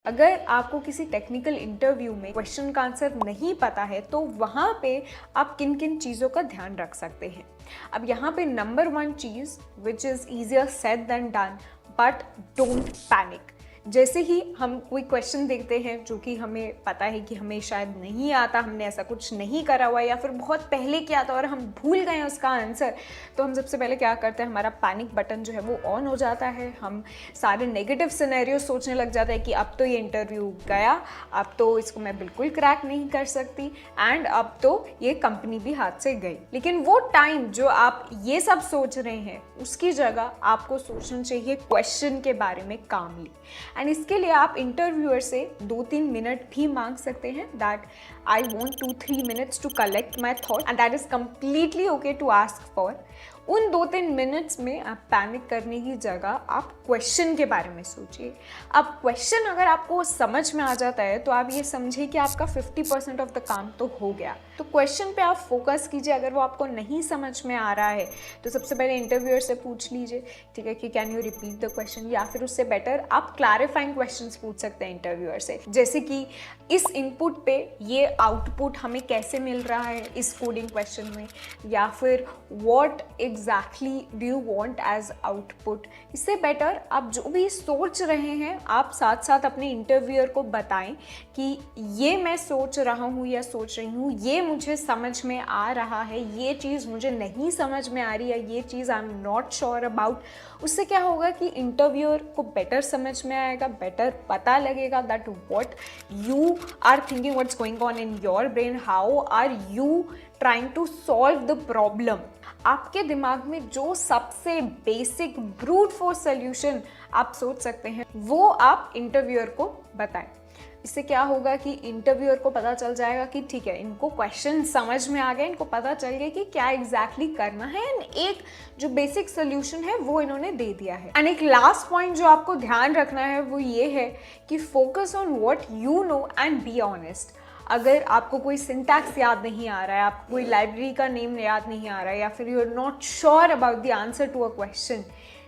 अगर आपको किसी टेक्निकल इंटरव्यू में क्वेश्चन का आंसर नहीं पता है तो वहाँ पे आप किन किन चीज़ों का ध्यान रख सकते हैं। अब यहाँ पे नंबर 1 चीज़ which is easier said than done, but don't panic. जैसे ही हम कोई क्वेश्चन देखते हैं जो कि हमें पता है कि हमें शायद नहीं आता, हमने ऐसा कुछ नहीं करा हुआ या फिर बहुत पहले किया था और हम भूल गए उसका आंसर, तो हम सबसे पहले क्या करते हैं, हमारा पैनिक बटन जो है वो ऑन हो जाता है। हम सारे नेगेटिव सिनेरियो सोचने लग जाते हैं कि अब तो ये इंटरव्यू गया, अब तो इसको मैं बिल्कुल क्रैक नहीं कर सकती एंड अब तो ये कंपनी भी हाथ से गई। लेकिन वो टाइम जो आप ये सब सोच रहे हैं उसकी जगह आपको सोचना चाहिए क्वेश्चन के बारे में कामली। एंड इसके लिए आप इंटरव्यूअर से 2-3 मिनट भी मांग सकते हैं, that I want 2-3 minutes to collect my thought and that is completely okay to ask for. उन 2-3 मिनट्स में आप पैनिक करने की जगह आप क्वेश्चन के बारे में सोचिए। अब क्वेश्चन अगर आपको समझ में आ जाता है तो आप ये समझिए कि आपका 50% ऑफ द काम तो हो गया। तो क्वेश्चन पे आप फोकस कीजिए। अगर वो आपको नहीं समझ में आ रहा है तो सबसे पहले इंटरव्यूअर से पूछ लीजिए, ठीक है, कि can you repeat the question, या फिर उससे बेटर आप क्लैरिफाइंग क्वेश्चंस पूछ सकते हैं इंटरव्यूअर से, जैसे कि इस इनपुट पे ये आउटपुट हमें कैसे मिल रहा है इस कोडिंग क्वेश्चन में, या फिर what exactly do you want as output. इससे बेटर आप जो भी सोच रहे हैं आप साथ साथ अपने इंटरव्यूअर को बताएं कि ये मैं सोच रहा हूँ या सोच रही हूँ, ये मुझे समझ में आ रहा है, ये चीज़ मुझे नहीं समझ में आ रही है, ये चीज़ I am not sure about. उससे क्या होगा कि इंटरव्यूअर को बेटर समझ में आएगा, बेटर पता लगेगा that what you are thinking, what's going on in your brain, how are you trying to solve the problem. आपके दिमाग में जो सबसे बेसिक ब्रूट फोर्स सोल्यूशन आप सोच सकते हैं वो आप इंटरव्यूअर को बताएं। इससे क्या होगा कि इंटरव्यूअर को पता चल जाएगा कि ठीक है, इनको क्वेश्चन समझ में आ गए, इनको पता चल गया कि क्या एग्जैक्टली करना है एंड एक जो बेसिक सोल्यूशन है वो इन्होंने दे दिया है। एंड एक लास्ट पॉइंट जो आपको ध्यान रखना है वो ये है कि focus on what you no and be honest. अगर आपको कोई सिंटैक्स याद नहीं आ रहा है, आपको कोई लाइब्रेरी का नेम याद नहीं आ रहा है, या फिर you are not sure about the answer to a question,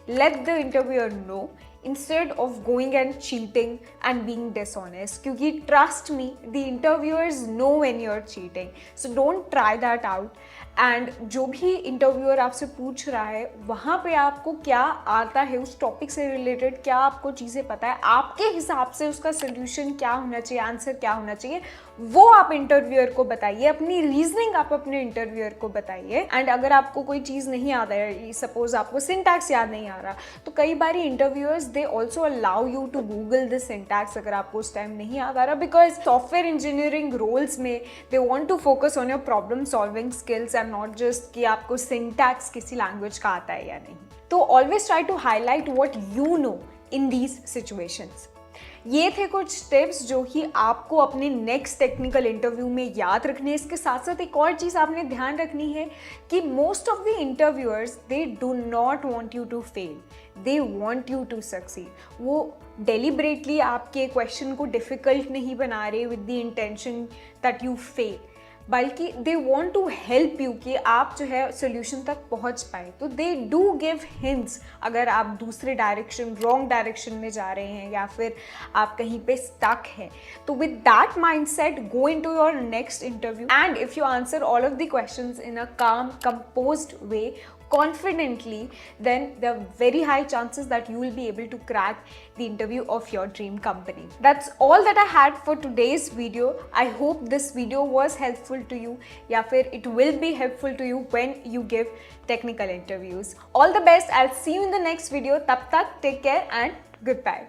let the interviewer know instead of going and cheating and being dishonest, क्योंकि trust me, the interviewers know when you're cheating, so don't try that out। And जो भी interviewer आपसे पूछ रहा है वहाँ पे आपको क्या आता है उस टॉपिक से रिलेटेड, क्या आपको चीज़ें पता है, आपके हिसाब से उसका सोल्यूशन क्या होना चाहिए, आंसर क्या होना चाहिए, वो आप इंटरव्यूअर को बताइए, अपनी रीजनिंग आप अपने इंटरव्यूअर को बताइए। एंड अगर आपको कोई चीज़ नहीं आता है, सपोज आपको सिंटैक्स याद नहीं आ रहा, तो कई बार interviewers they also allow you to Google this syntax अगर आपको उस टाइम नहीं याद आ रहा, बिकॉज सॉफ्टवेयर इंजीनियरिंग रोल्स में they want to focus on your problem solving skills and not just कि आपको सिंटैक्स किसी लैंग्वेज का आता है या नहीं। तो always try to highlight what you know in these situations. ये थे कुछ टिप्स जो कि आपको अपने नेक्स्ट टेक्निकल इंटरव्यू में याद रखने। इसके साथ साथ एक और चीज़ आपने ध्यान रखनी है कि most of the interviewers they do not want you to fail, they want you to succeed. वो डेलिबरेटली आपके क्वेश्चन को डिफ़िकल्ट नहीं बना रहे with the intention that you fail, बल्कि they want to help you कि आप जो है सोल्यूशन तक पहुंच पाए। तो दे डू गिव हिंट्स अगर आप दूसरे डायरेक्शन, रॉन्ग डायरेक्शन में जा रहे हैं या फिर आप कहीं पे स्टक हैं। तो with that mindset go into your next interview and if you answer all of the questions in a calm, composed way, confidently, then there are very high chances that you will be able to crack the interview of your dream company. That's all that I had for today's video. I hope this video was helpful to you, या फिर it will be helpful to you when you give technical interviews. All the best. I'll see you in the next video. तब तक take care and goodbye.